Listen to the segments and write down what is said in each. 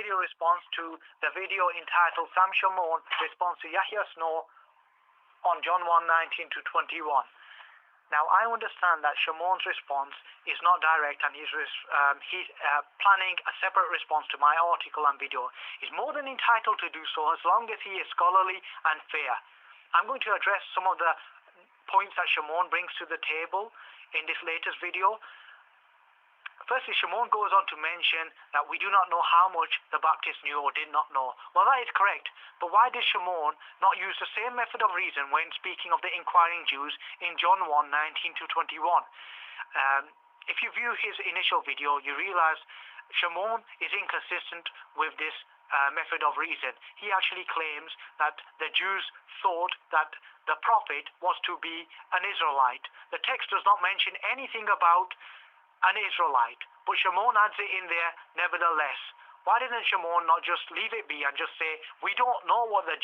video response to the video entitled Sam Shamoun responds to Yahya on John 1:19 to 21. Now, I understand that Shamoun's response is not direct, and he's planning a separate response to my article and video. He's more than entitled to do so as long as he is scholarly and fair. I'm going to address some of the points that Shamoun brings to the table in this latest video. Firstly, Shamoun goes on to mention that we do not know how much the Baptists knew or did not know. Well, that is correct, but why did Shamoun not use the same method of reason when speaking of the inquiring Jews in John 1:19 to 21? If you view his initial video, you realize Shamoun is inconsistent with this method of reason. He actually claims that the Jews thought that the prophet was to be an Israelite. The text does not mention anything about an Israelite, but Shamoun adds it in there nevertheless. Why didn't Shamoun not just leave it be and just say, we don't know what the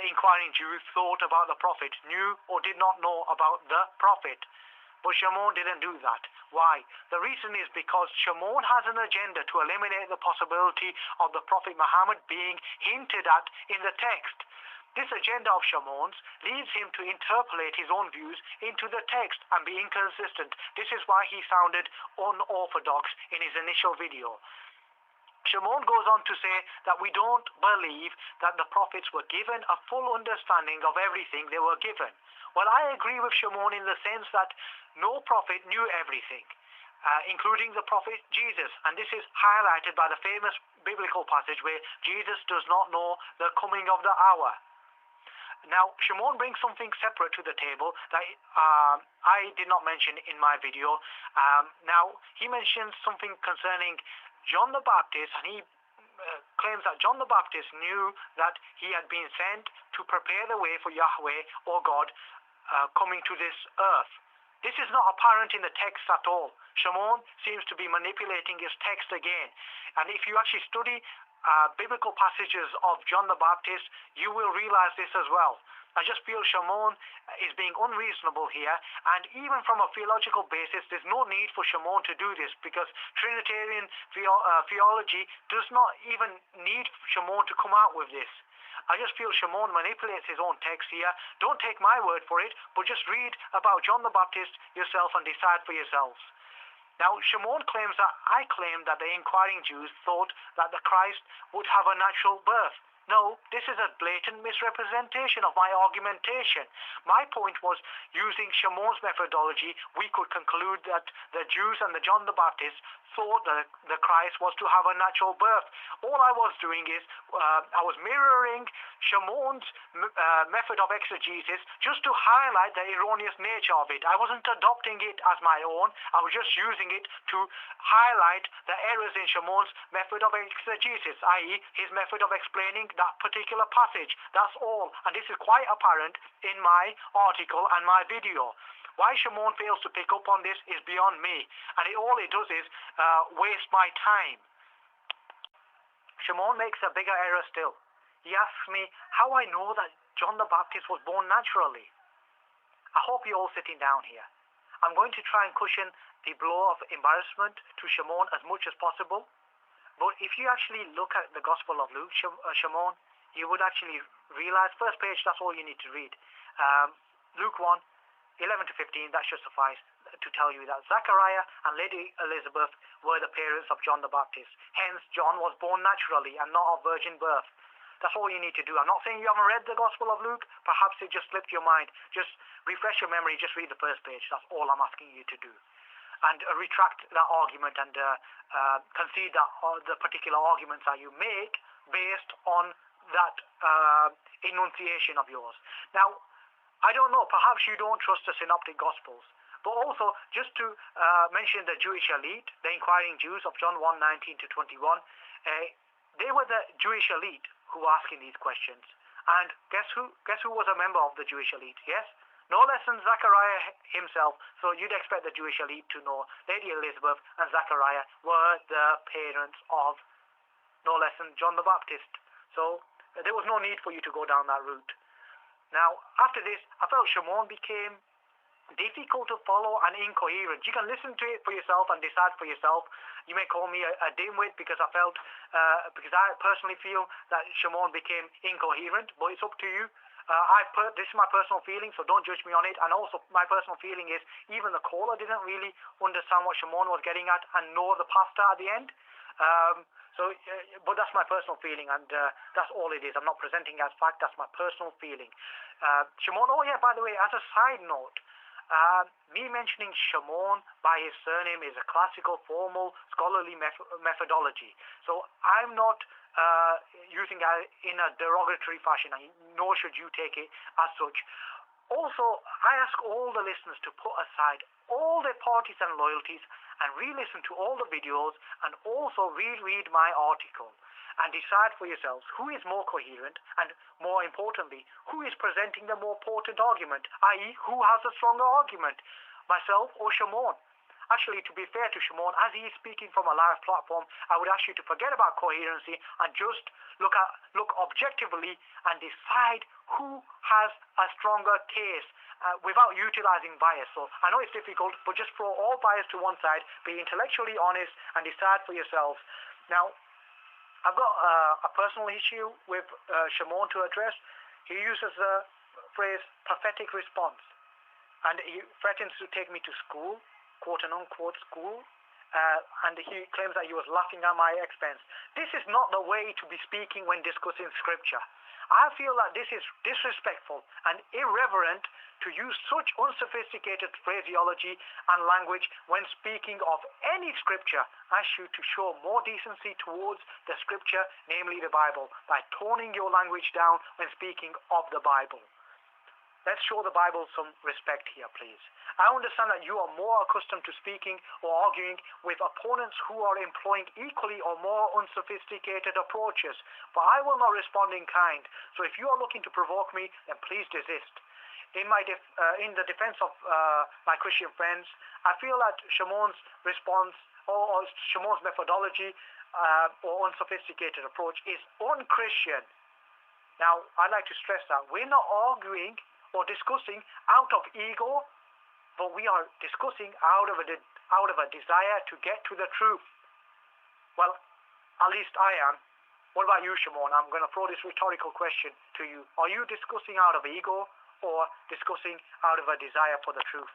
inquiring Jews thought about the prophet, knew or did not know about the prophet? But Shamoun didn't do that. Why? The reason is because Shamoun has an agenda to eliminate the possibility of the Prophet Muhammad being hinted at in the text. This agenda of Shamoun's leads him to interpolate his own views into the text and be inconsistent. This is why he sounded unorthodox in his initial video. Shamoun goes on to say that we don't believe that the prophets were given a full understanding of everything they were given. Well, I agree with Shamoun in the sense that no prophet knew everything, including the prophet Jesus. And this is highlighted by the famous biblical passage where Jesus does not know the coming of the hour. Now, Shamoun brings something separate to the table that I did not mention in my video. Now, he mentions something concerning John the Baptist, and he claims that John the Baptist knew that he had been sent to prepare the way for Yahweh, or God, coming to this earth. This is not apparent in the text at all. Shamoun seems to be manipulating his text again. And if you actually study biblical passages of John the Baptist, you will realize this as well. I just feel Shamoun is being unreasonable here, and even from a theological basis, there's no need for Shamoun to do this, because Trinitarian theology does not even need Shamoun to come out with this. I just feel Shamoun manipulates his own text here. Don't take my word for it, but just read about John the Baptist yourself and decide for yourselves. Now, Shamoun claims that I claim that the inquiring Jews thought that the Christ would have a natural birth. No, this is a blatant misrepresentation of my argumentation. My point was, using Shamoun's methodology, we could conclude that the Jews and the John the Baptist thought that the Christ was to have a natural birth. All I was doing is, I was mirroring Shamoun's method of exegesis just to highlight the erroneous nature of it. I wasn't adopting it as my own. I was just using it to highlight the errors in Shamoun's method of exegesis, i.e. his method of explaining that particular passage. That's all. And this is quite apparent in my article and my video. Why Shamoun fails to pick up on this is beyond me, and all it does is waste my time. Shamoun makes a bigger error still. He asks me how I know that John the Baptist was born naturally. I hope you're all sitting down here. I'm going to try and cushion the blow of embarrassment to Shamoun as much as possible, but if you actually look at the Gospel of Luke, Shamoun, you would actually realize, first page, that's all you need to read. Luke 1:11 to 15, that should suffice to tell you that Zachariah and Lady Elizabeth were the parents of John the Baptist. Hence, John was born naturally and not of virgin birth. That's all you need to do. I'm not saying you haven't read the Gospel of Luke. Perhaps it just slipped your mind. Just refresh your memory. Just read the first page. That's all I'm asking you to do. And retract that argument and concede that the particular arguments that you make based on that enunciation of yours. Now, I don't know, perhaps you don't trust the Synoptic Gospels, but also just to mention the Jewish elite, the inquiring Jews of John 1:19 to 21, they were the Jewish elite who were asking these questions. And guess who was a member of the Jewish elite? Yes? No less than Zachariah himself. So you'd expect the Jewish elite to know Lady Elizabeth and Zachariah were the parents of no less than John the Baptist. So there was no need for you to go down that route. Now, after this, I felt Shamoun became difficult to follow and incoherent. You can listen to it for yourself and decide for yourself. You may call me a dimwit because I personally feel that Shamoun became incoherent, but it's up to you. This is my personal feeling, so don't judge me on it. And also, my personal feeling is even the caller didn't really understand what Shamoun was getting at, and nor the pastor at the end. But that's my personal feeling, and that's all it is. I'm not presenting as fact. That's my personal feeling. Shamoun. Oh yeah, by the way, as a side note, me mentioning Shamoun by his surname is a classical, formal, scholarly methodology. So I'm not using it in a derogatory fashion, nor should you take it as such. Also, I ask all the listeners to put aside all their parties and loyalties and re-listen to all the videos and also reread my article and decide for yourselves who is more coherent and, more importantly, who is presenting the more potent argument, i.e. who has a stronger argument, myself or Shamoun. Actually, to be fair to Shamoun, as he is speaking from a live platform, I would ask you to forget about coherency and just look objectively and decide who has a stronger case without utilizing bias. So I know it's difficult, but just throw all bias to one side, be intellectually honest, and decide for yourselves. Now, I've got a personal issue with Shamoun to address. He uses the phrase pathetic response, and he threatens to take me to school, quote and unquote school, and he claims that he was laughing at my expense. This is not the way to be speaking when discussing scripture. I feel that this is disrespectful and irreverent to use such unsophisticated phraseology and language when speaking of any scripture. I ask you to show more decency towards the scripture, namely the Bible, by toning your language down when speaking of the Bible. Let's show the Bible some respect here, please. I understand that you are more accustomed to speaking or arguing with opponents who are employing equally or more unsophisticated approaches, but I will not respond in kind. So if you are looking to provoke me, then please desist. In the defense of my Christian friends, I feel that Shamoun's response or Shamoun's methodology or unsophisticated approach is un-Christian. Now, I'd like to stress that we're not arguing or discussing out of ego, but we are discussing out of a desire to get to the truth. Well, at least I am. What about you, Shamoun? I'm going to throw this rhetorical question to you. Are you discussing out of ego or discussing out of a desire for the truth?